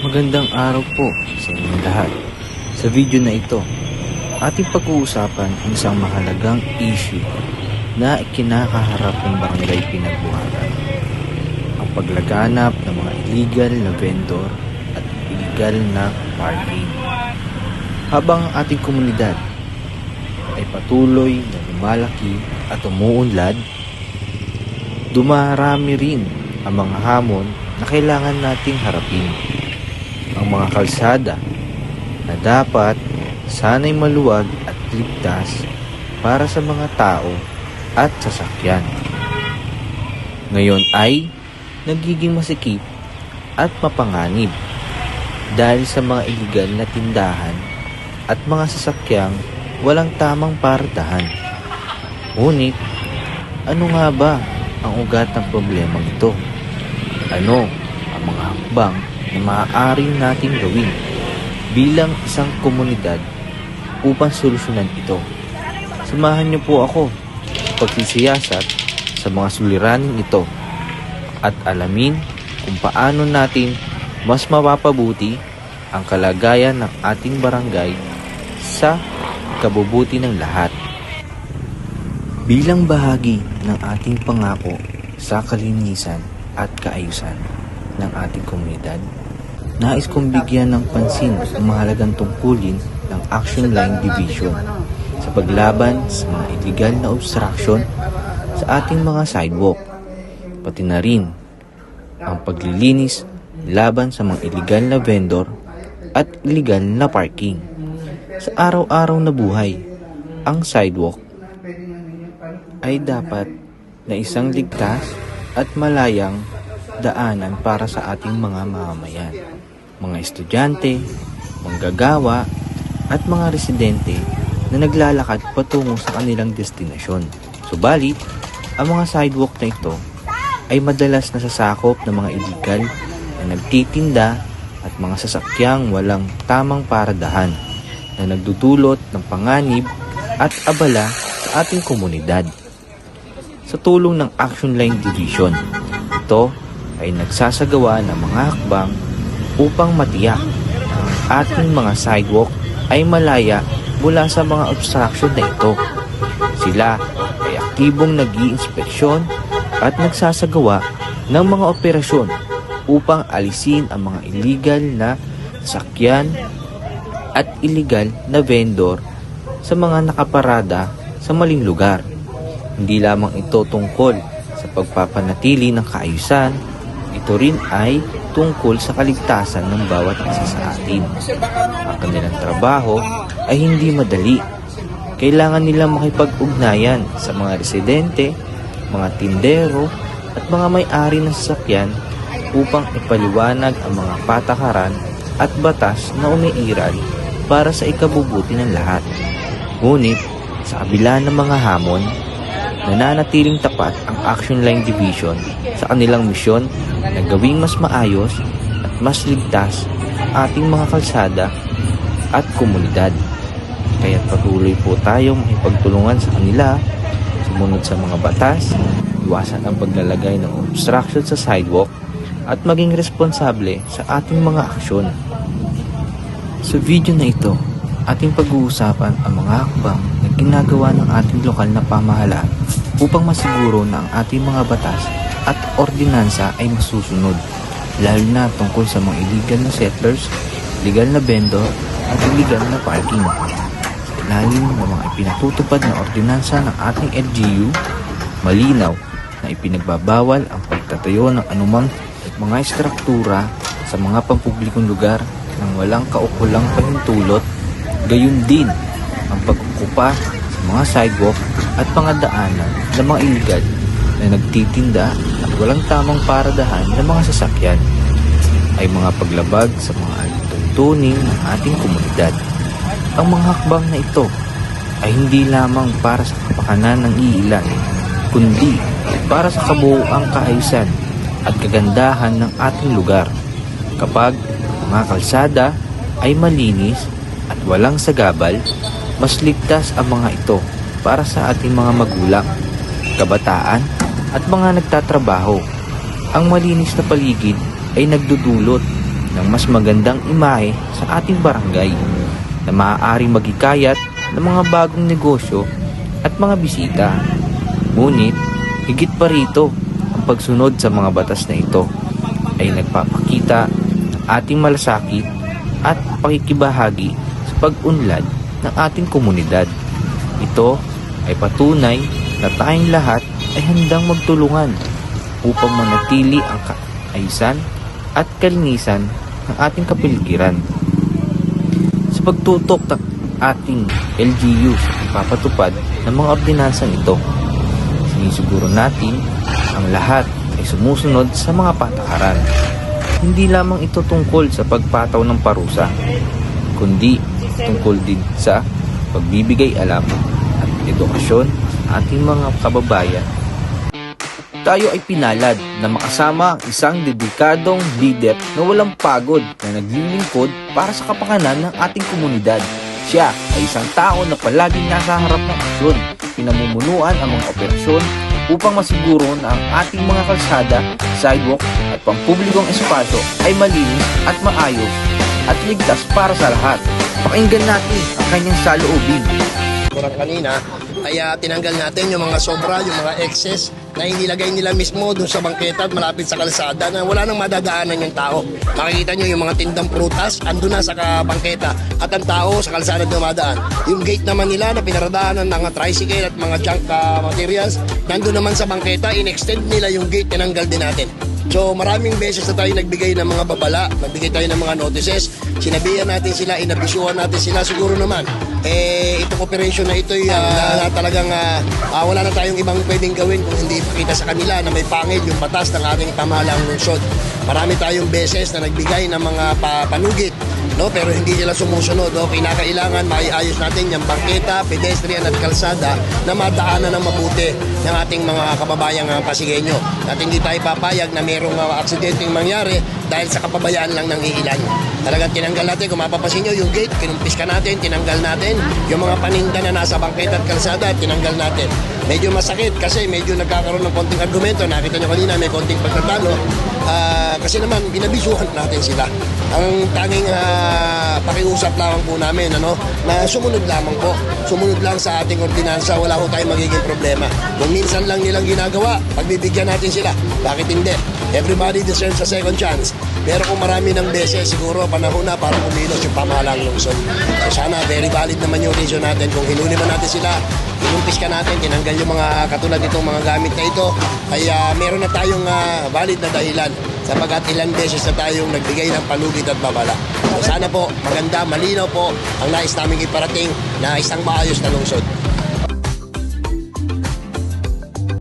Magandang araw po sa inyong lahat. Sa video na ito, ating pag-uusapan ang isang mahalagang issue na kinakaharap ng barangay Pinagbuhatan. Ang paglaganap ng mga illegal na vendor at illegal na parking. Habang ang ating komunidad ay patuloy na lumalaki at umuunlad, dumarami rin ang mga hamon na kailangan nating harapin. Ang mga kalsada na dapat sana'y maluwag at ligtas para sa mga tao at sasakyan. Ngayon ay nagiging masikip at mapanganib dahil sa mga iligal na tindahan at mga sasakyang walang tamang paradahan. Ngunit, ano nga ba ang ugat ng problemang ito? Ano ang mga hakbang na maaari nating gawin bilang isang komunidad upang solusyonan ito? Samahan niyo po ako sa pagsisiyasat sa mga suliraning ito at alamin kung paano natin mas mapapabuti ang kalagayan ng ating barangay sa kabubuti ng lahat. Bilang bahagi ng ating pangako sa kalinisan at kaayusan ng ating komunidad, nais kong bigyan ng pansin ang mahalagang tungkulin ng Action Line Division sa paglaban sa mga illegal na obstruction sa ating mga sidewalk, pati na rin ang paglilinis laban sa mga illegal na vendor at illegal na parking. Sa araw-araw na buhay, ang sidewalk ay dapat na isang ligtas at malayang daanan para sa ating mga mamamayan, mga estudyante, manggagawa at mga residente na naglalakad patungo sa kanilang destinasyon. Subalit, ang mga sidewalk na ito ay madalas nasasakop ng mga illegal na nagtitinda at mga sasakyang walang tamang paradahan na nagdudulot ng panganib at abala sa ating komunidad. Sa tulong ng Action Line Division, ito ay nagsasagawa ng mga hakbang upang matiyak na ang ating mga sidewalk ay malaya mula sa mga obstruction na ito. Sila ay aktibong nag-iinspeksyon at nagsasagawa ng mga operasyon upang alisin ang mga illegal na sasakyan at illegal na vendor sa mga nakaparada sa maling lugar. Hindi lamang ito tungkol sa pagpapanatili ng kaayusan, ito rin ay tungkol sa kaligtasan ng bawat isa sa atin. Ang kanilang trabaho ay hindi madali. Kailangan nilang makipag-ugnayan sa mga residente, mga tindero at mga may-ari ng sasakyan upang ipaliwanag ang mga patakaran at batas na umiiral para sa ikabubuti ng lahat. Ngunit, sa kabila ng mga hamon, nananatiling tapat ang Action Line Division sa kanilang misyon na gawing mas maayos at mas ligtas ang ating mga kalsada at komunidad. Kaya't patuloy po tayong makipagtulungan sa kanila, sumunod sa mga batas, iwasan ang paglalagay ng obstruction sa sidewalk at maging responsable sa ating mga aksyon. Sa video na ito, ating pag-uusapan ang mga hakbang na ginagawa ng ating lokal na pamahalaan upang masiguro na ang ating mga batas at ordinansa ay masusunod, lalo na tungkol sa mga illegal na settlers, illegal na vendor at illegal na parking. Sa ilalim ng mga ipinatutupad na ordinansa ng ating LGU, malinaw na ipinagbabawal ang pagtatayo ng anumang mga estruktura sa mga pampublikong lugar nang walang kaukulang pahintulot. Gayon din ang pag-okupa sa mga sidewalk at mga daanan ng mga illegal na nagtitinda at walang tamang paradahan ng mga sasakyan ay mga paglabag sa mga tuntunin ng ating komunidad. Ang mga hakbang na ito ay hindi lamang para sa kapakanan ng iilan, kundi para sa kabuuang kaayusan at kagandahan ng ating lugar. Kapag mga kalsada ay malinis at walang sagabal, mas ligtas ang mga ito para sa ating mga magulang, kabataan at mga nagtatrabaho. Ang malinis na paligid ay nagdudulot ng mas magandang imahe sa ating barangay na maaaring magikayat ng mga bagong negosyo at mga bisita. Ngunit, higit pa rito, ang pagsunod sa mga batas na ito ay nagpapakita ng ating malasakit at pakikibahagi sa pag-unlad ng ating komunidad. Ito ay patunay na tayong lahat ay handang magtulungan upang manatili ang kaayusan at kalinisan ng ating kapaligiran. Sa pagtutok ng ating LGU sa pagpapatupad ng mga ordinansang ito, sinisiguro natin ang lahat ay sumusunod sa mga patakaran. Hindi lamang ito tungkol sa pagpataw ng parusa, kundi tungkol din sa pagbibigay alam at edukasyon sa ating mga kababayan. Tayo ay pinalad na makasama ang isang dedikadong leader na walang pagod na naglilingkod para sa kapakanan ng ating komunidad. Siya ay isang tao na palaging nasa harap ng aksyon, pinamumunuan ang mga operasyon upang masiguro na ang ating mga kalsada, sidewalk at pampublikong espasyo ay malinis at maayos at ligtas para sa lahat. Pakinggan natin ang kanyang saloobin. Kanina ay tinanggal natin yung mga sobra, yung mga excess na inilagay nila mismo doon sa bangketa at malapit sa kalsada na wala nang madadaanan yung tao. Makikita nyo yung mga tindang prutas, andun na sa bangketa at ang tao sa kalsada dumadaan. Yung gate naman nila na pinaradaanan ng mga tricycle at mga junk materials, nandun naman sa bangketa, in-extend nila yung gate, tinanggal din natin. So maraming beses na tayo nagbigay ng mga babala, nagbigay tayo ng mga notices, sinabihan natin sila, inabisyuhan natin sila, siguro naman. Itong operation na ito ay talagang wala na tayong ibang pwedeng gawin kung hindi ipakita sa kanila na may pangil yung batas ng ating pamahalaang lungsod. Marami tayong beses na nagbigay ng mga panugit, no? Pero hindi sila sumusunod. No? Kinakailangan maiayos natin yung bangketa, pedestrian at kalsada na madaanan ng mabuti ng ating mga kababayang Pasigueño. At hindi tayo papayag na mayroong aksidenteng mangyari dahil sa kapabayaan lang ng iilan. Talagang tinanggal natin, kung mapapasin nyo yung gate, kinumpiska natin, tinanggal natin yung mga paninda na nasa bangketa at kalsada, tinanggal natin. Medyo masakit kasi medyo nagkakaroon ng konting argumento. Nakita nyo kanina may konting pagtatalo. Kasi naman binabisuhan natin sila. Ang tanging pakiusap lamang po namin na sumunod lamang po. Sumunod lang sa ating ordinansa, wala ho tayong magiging problema. Kung minsan lang nilang ginagawa, pagbibigyan natin sila. Bakit hindi? Everybody deserves a second chance. Pero kung marami ng beses, siguro panahon na para kumilos yung pamahalaang lungsod. So sana very valid naman yung reason natin. Kung hinuli man natin sila, inumpis ka natin, tinanggal yung mga katulad itong mga gamit na ito, ay meron na tayong valid na dahilan sapagkat ilang beses na tayong nagbigay ng palugit at babala. So sana po, maganda, malinaw po ang nais naming iparating na isang maayos na lungsod.